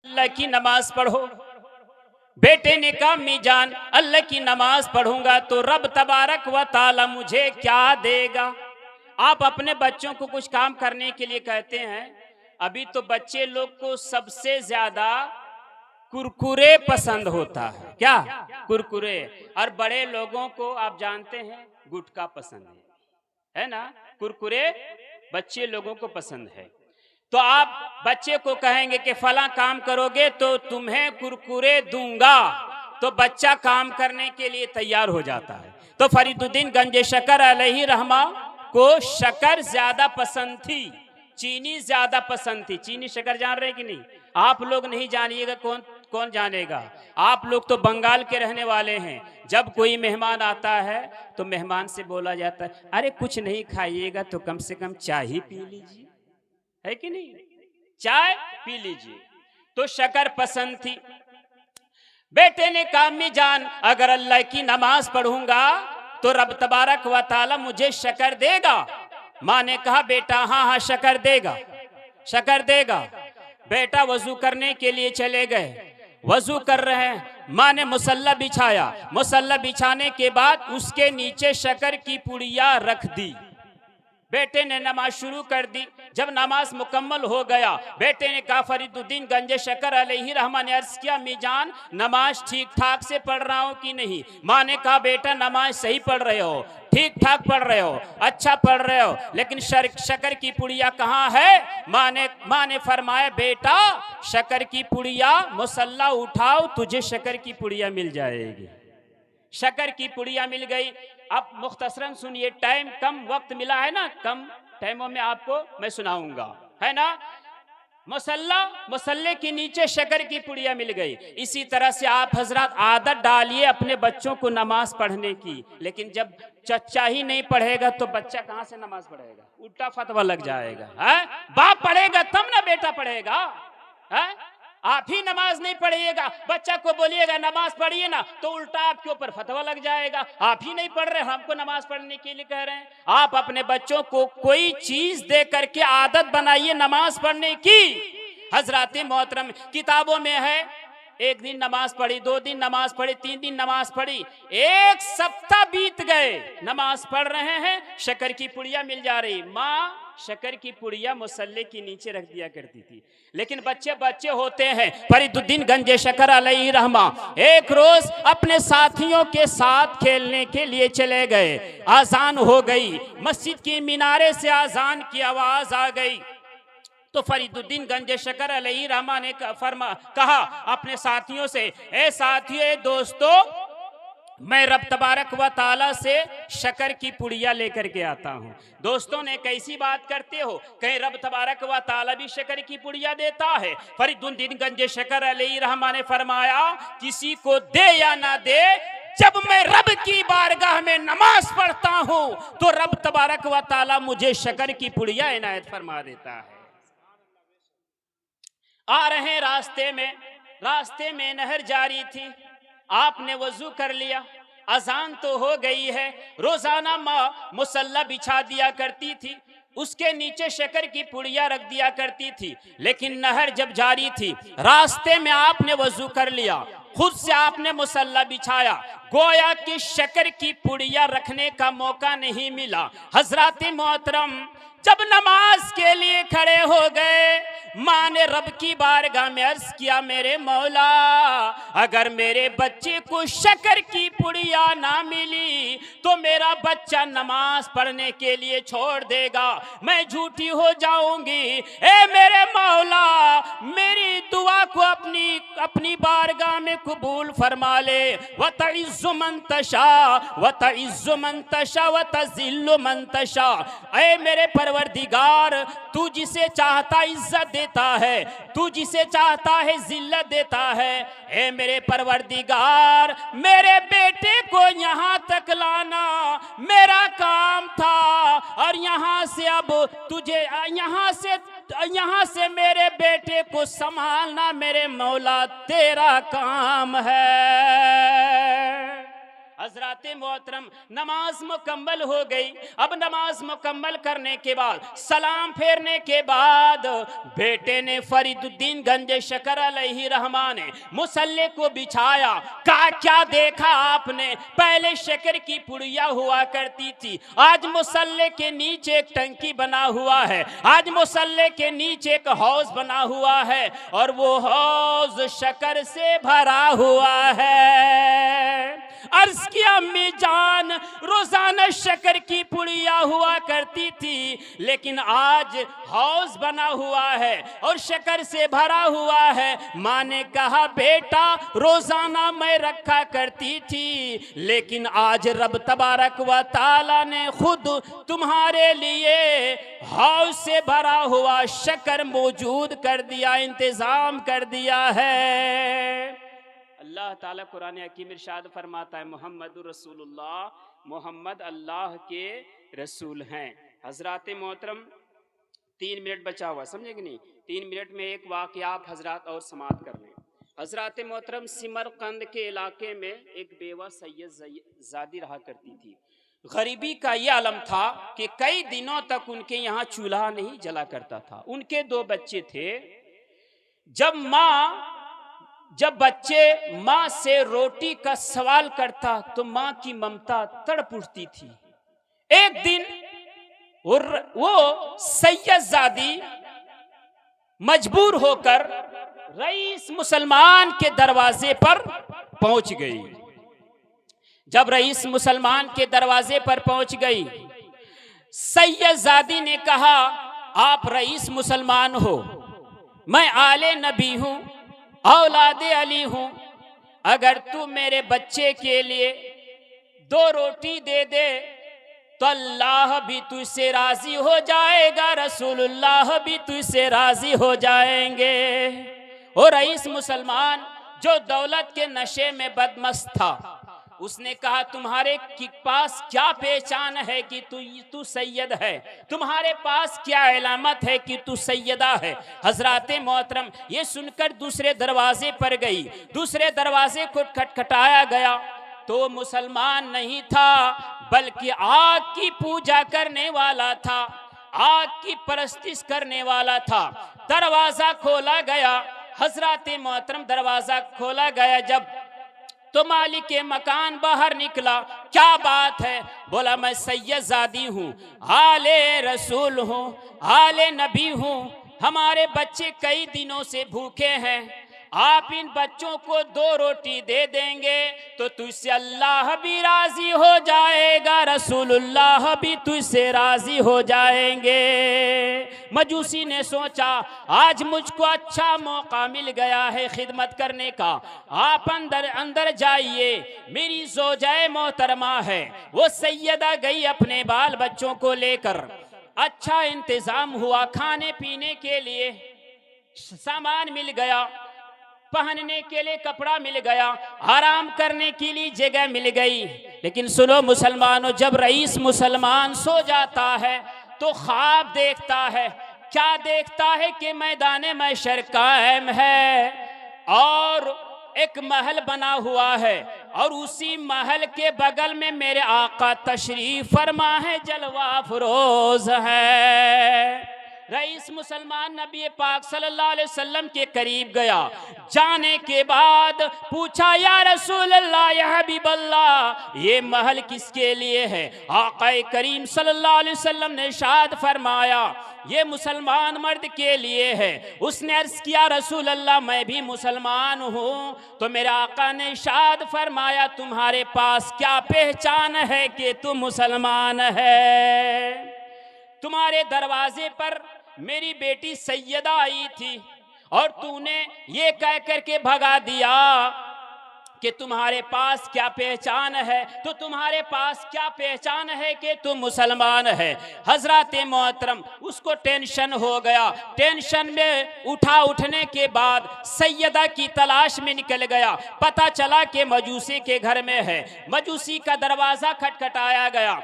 अल्लाह की नमाज पढ़ो। बेटे ने कहा अम्मी जान अल्लाह की नमाज पढ़ूंगा तो रब तबारक व ताला मुझे क्या देगा। आप अपने बच्चों को कुछ काम करने के लिए कहते हैं, अभी तो बच्चे लोग को सबसे ज्यादा कुरकुरे पसंद होता है। क्या? कुरकुरे। और बड़े लोगों को आप जानते हैं गुटखा पसंद है ना। कुरकुरे बच्चे लोगों को पसंद है। तो आप बच्चे को कहेंगे कि फला काम करोगे तो तुम्हें कुरकुरे दूंगा, तो बच्चा काम करने के लिए तैयार हो जाता है। तो फरीदुद्दीन गंज शकर अलैहि रहमा को शकर ज्यादा पसंद थी, चीनी ज्यादा पसंद थी। चीनी शकर जान रहे कि नहीं? आप लोग नहीं जानिएगा, कौन कौन जानेगा। आप लोग तो बंगाल के रहने वाले हैं। जब कोई मेहमान आता है तो मेहमान से बोला जाता है अरे कुछ नहीं खाइएगा तो कम से कम चाय ही पी लीजिए, है कि नहीं? चाय पी लीजिए। तो शकर पसंद थी। बेटे ने कहा अम्मी जान अगर अल्लाह की नमाज पढ़ूंगा तो रब तबारक व ताला मुझे शकर देगा। माँ ने कहा बेटा हाँ हाँ शकर देगा, शकर देगा। बेटा वजू करने के लिए चले गए। वजू कर रहे हैं, माँ ने मुसल्ला बिछाया। मुसल्ला बिछाने के बाद उसके नीचे शकर की पुड़िया रख दी। बेटे ने नमाज शुरू कर दी। जब नमाज मुकम्मल हो गया, बेटे ने कहा फरीदुद्दीन गंज शकर अलैहि रहमा ने अर्ज किया मीजान नमाज ठीक ठाक से पढ़ रहा हूं कि नहीं? माँ ने कहा बेटा नमाज सही पढ़ रहे हो, ठीक ठाक पढ़ रहे हो, अच्छा पढ़ रहे हो, लेकिन शकर की पुड़िया कहाँ है? माँ ने फरमाया बेटा शकर की पुड़िया मुसल्ला उठाओ तुझे शकर की पुड़िया मिल जाएगी। शकर की पुड़िया मिल गई। अब मुख्तसरन सुनिए, टाइम कम, वक्त मिला है ना, कम टाइमों में आपको मैं सुनाऊंगा, है ना। मुसल्ले के नीचे शकर की पुड़िया मिल गई। इसी तरह से आप हजरत आदत डालिए अपने बच्चों को नमाज पढ़ने की, लेकिन जब चच्चा ही नहीं पढ़ेगा तो बच्चा कहां से नमाज पढ़ेगा? उल्टा फतवा लग जाएगा। है बाप पढ़ेगा तब ना बेटा पढ़ेगा। है आप ही नमाज नहीं पढ़िएगा, बच्चा को बोलिएगा नमाज पढ़िए ना, तो उल्टा आपके ऊपर फतवा लग जाएगा। आप ही नहीं पढ़ रहे, हमको नमाज पढ़ने के लिए कह रहे हैं। आप अपने बच्चों को कोई चीज दे करके आदत बनाइए नमाज पढ़ने की। हजरात मोहतरम किताबों में है, एक दिन नमाज पढ़ी, 2 दिन नमाज पढ़ी, 3 दिन नमाज पढ़ी, 1 सप्ताह बीत गए, नमाज पढ़ रहे हैं, शकर की पुड़िया मिल जा रही। माँ शकर की पुड़िया मुसल्ले के नीचे रख दिया करती थी। लेकिन बच्चे होते हैं। फरीदुद्दीन गंज शकर अलैहि रहमा एक रोज अपने साथियों के साथ खेलने के लिए चले गए। आजान हो गई, मस्जिद के मीनारे से आजान की आवाज आ गई। तो फरीदुद्दीन गंज शकर अलैहि रहमा ने कहा अपने साथियों से, ए साथियों, दोस्तों, मैं रब तबारक व ताला से शकर की पुड़िया लेकर के आता हूँ। दोस्तों ने कैसी बात करते हो, कहीं रब तबारक व ताला भी शकर की पुड़िया देता है? फरीदुद्दीन गंज शकर अलैहि रहमा ने फरमाया किसी को दे या ना दे, जब मैं रब की बारगाह में नमाज पढ़ता हूँ तो रब तबारक व ताला मुझे शकर की पुड़िया इनायत फरमा देता है। आ रहे रास्ते में नहर जारी थी। आपने वजू कर लिया, अजान तो हो गई है। रोजाना माँ मुसल्ला बिछा दिया करती थी, उसके नीचे शकर की पुड़िया रख दिया करती थी। लेकिन नहर जब जारी थी, रास्ते में आपने वजू कर लिया, खुद से आपने मुसल्ला बिछाया, गोया कि शकर की पुड़िया रखने का मौका नहीं मिला। हजरात मोहतरम जब नमाज के लिए खड़े हो गए, माँ ने रब की बारगाह में अर्ज किया मेरे मौला, अगर मेरे बच्चे को शकर की पुड़िया ना मिली तो मेरा बच्चा नमाज पढ़ने के लिए छोड़ देगा, मैं झूठी हो जाऊंगी। ए मेरे मौला, मेरी दुआ को अपनी बारगाह में कबूल फरमा ले। व तइज़्ज़ु मन तशा व तइज़्ज़ु मन तशा व तज़िल्लु मन तशा। ए मेरे परवरदिगार, तू जिसे चाहता इज्जत देता है, तू जिसे चाहता है जिल्लत देता है। ए मेरे परवरदिगार, मेरे बेटे को यहाँ तक लाना मेरा काम था, और यहाँ से अब तुझे यहाँ से मेरे बेटे को संभालना मेरे मौला तेरा काम है। हजरत मोहतरम नमाज मुकम्मल हो गई। अब नमाज मुकम्मल करने के बाद, सलाम फेरने के बाद बेटे ने फरीदुद्दीन गंज शकर अलैहि रहमा ने मुसल्ले को बिछाया। कहा क्या देखा आपने? पहले शकर की पुड़िया हुआ करती थी, आज मुसल्ले के नीचे एक टंकी बना हुआ है, आज मुसल्ले के नीचे एक हौज बना हुआ है और वो हौज शकर से भरा हुआ है। अर्ज किया अम्मी जान, रोजाना शकर की पुड़िया हुआ करती थी, लेकिन आज हौज बना हुआ है और शकर से भरा हुआ है। माँ ने कहा बेटा रोजाना मैं रखा करती थी, लेकिन आज रब तबारक व ताला ने खुद तुम्हारे लिए हौज से भरा हुआ शकर मौजूद कर दिया, इंतजाम कर दिया है। अल्लाह ताला कुरान हकीम इरशाद फरमाता है मोहम्मदुर रसूलुल्लाह, मोहम्मद अल्लाह के रसूल हैं। हजरत मोहतरम 3 मिनट बचा हुआ, समझे कि नहीं? 3 मिनट में एक वाक़या आप हजरत और समाप्त कर लें। हजरत मोहतरम सिमरकंद के इलाके में एक बेवा सैयद ज़ादी रहा करती थी। गरीबी का ये आलम था कि कई दिनों तक उनके यहाँ चूल्हा नहीं जला करता था। उनके 2 बच्चे थे। जब बच्चे माँ से रोटी का सवाल करता तो माँ की ममता तड़प उठती थी। एक दिन वो सैयदजादी मजबूर होकर रईस मुसलमान के दरवाजे पर पहुंच गई। जब रईस मुसलमान के दरवाजे पर पहुंच गई, सैयदजादी ने कहा आप रईस मुसलमान हो, मैं आले नबी हूं, औलादे अली हूं, अगर तू मेरे बच्चे के लिए 2 रोटी दे दे तो अल्लाह भी तुझसे राजी हो जाएगा, रसूलुल्लाह भी तुझसे राजी हो जाएंगे। और रईस मुसलमान जो दौलत के नशे में बदमस्त था, उसने कहा तुम्हारे पास क्या पहचान है कि तू सैयद है? तुम्हारे पास क्या अलामत है कि तू सैयदा है? हजरत मोहतरम ये सुनकर दूसरे दरवाजे पर गई। दूसरे दरवाजे को खटखटाया गया तो मुसलमान नहीं था, बल्कि आग की पूजा करने वाला था, आग की परस्तिश करने वाला था। दरवाजा खोला गया। हजरत मोहतरम दरवाजा खोला गया जब तो मालिक मकान बाहर निकला। क्या बात है? बोला मैं सैयदजादी हूँ, आले रसूल हूँ, आले नबी हूँ, हमारे बच्चे कई दिनों से भूखे हैं, आप इन बच्चों को 2 रोटी दे देंगे तो तुझसे अल्लाह भी राजी हो जाएगा, रसूलुल्लाह भी तुझसे राजी हो जाएंगे। मजूसी ने सोचा आज मुझको अच्छा मौका मिल गया है खिदमत करने का, आप अंदर जाइए, मेरी ज़ौजाए मोहतरमा है। वो सैयदा गई अपने बाल बच्चों को लेकर। अच्छा इंतजाम हुआ, खाने पीने के लिए सामान मिल गया, पहनने के लिए कपड़ा मिल गया, आराम करने के लिए जगह मिल गई। लेकिन सुनो मुसलमानों, जब रईस मुसलमान सो जाता है तो ख्वाब देखता है। क्या देखता है कि मैदान महशर कायम है और एक महल बना हुआ है और उसी महल के बगल में मेरे आका तशरीफ फरमा है, जलवा फरोज है। रईस मुसलमान नबी पाक सल्लल्लाहु अलैहि वसल्लम के करीब गया। जाने के बाद पूछा या रसूल अल्लाह, या हबीब अल्लाह, ये महल किसके लिए है? आका करीम सल्लल्लाहु अलैहि वसल्लम ने इरशाद फरमाया ये मुसलमान मर्द के लिए है। उसने अर्ज किया रसूल अल्लाह मैं भी मुसलमान हूँ। तो मेरे आका ने इरशाद फरमाया तुम्हारे पास क्या पहचान है कि तुम मुसलमान है? तुम्हारे दरवाजे पर मेरी बेटी सैयदा आई थी और तूने ये कह करके भगा दिया कि तुम्हारे पास क्या पहचान है, तो तुम्हारे पास क्या पहचान है कि तुम मुसलमान है। हजरत मोहतरम उसको टेंशन हो गया। टेंशन में उठने के बाद सैयदा की तलाश में निकल गया। पता चला कि मजूसी के घर में है। मजूसी का दरवाजा खटखटाया गया।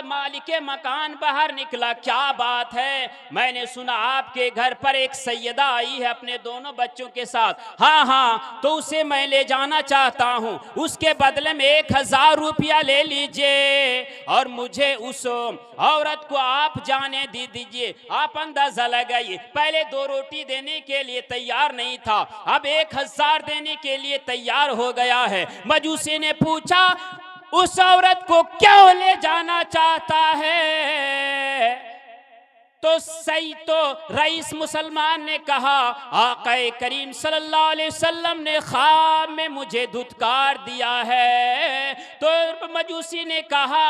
मालिक मकान बाहर निकला। क्या बात है? मैंने सुना आपके घर पर एक सैयदा आई है अपने दोनों बच्चों के साथ। हाँ हाँ, तो उसे मैं ले जाना चाहता चाहता हूँ, उसके बदले में 1000 रुपया ले लीजिए और मुझे उस औरत को आप जाने दे दीजिए। आप अंदाजा लगाइए, पहले 2 रोटी देने के लिए तैयार नहीं था, अब 1000 देने के लिए तैयार हो गया है। मजूसी ने पूछा, उस औरत को क्यों ले जाना चाहता है? तो रईस मुसलमान ने कहा, आक़ाए करीम सल्लल्लाहु अलैहि वसल्लम ने ख्वाब में मुझे धुतकार दिया है। तो मजूसी ने कहा,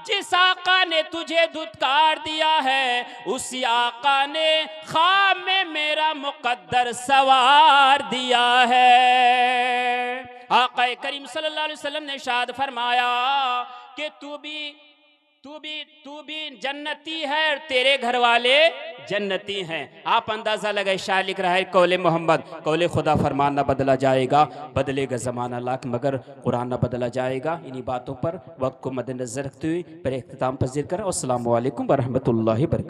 जिस आका ने तुझे धुतकार दिया है, उसी आका ने ख्वाब में मेरा मुकद्दर सवार दिया है। आक़ाए करीम सल्लल्लाहु अलैहि वसल्लम ने इरशाद फरमाया कि तू भी जन्नती है और तेरे घर वाले जन्नती हैं। आप अंदाजा लगाए, शायर लिख रहा है, कौले मोहम्मद कौले खुदा फरमान न बदला जाएगा, बदलेगा ज़माना लाख मगर कुरान न बदला जाएगा। इन्हीं बातों पर वक्त को मद्देनजर रखते हुए पर इख्तिताम पज़ीर कर। अस्सलामु अलैकुम व रहमतुल्लाहि व बरकातहू।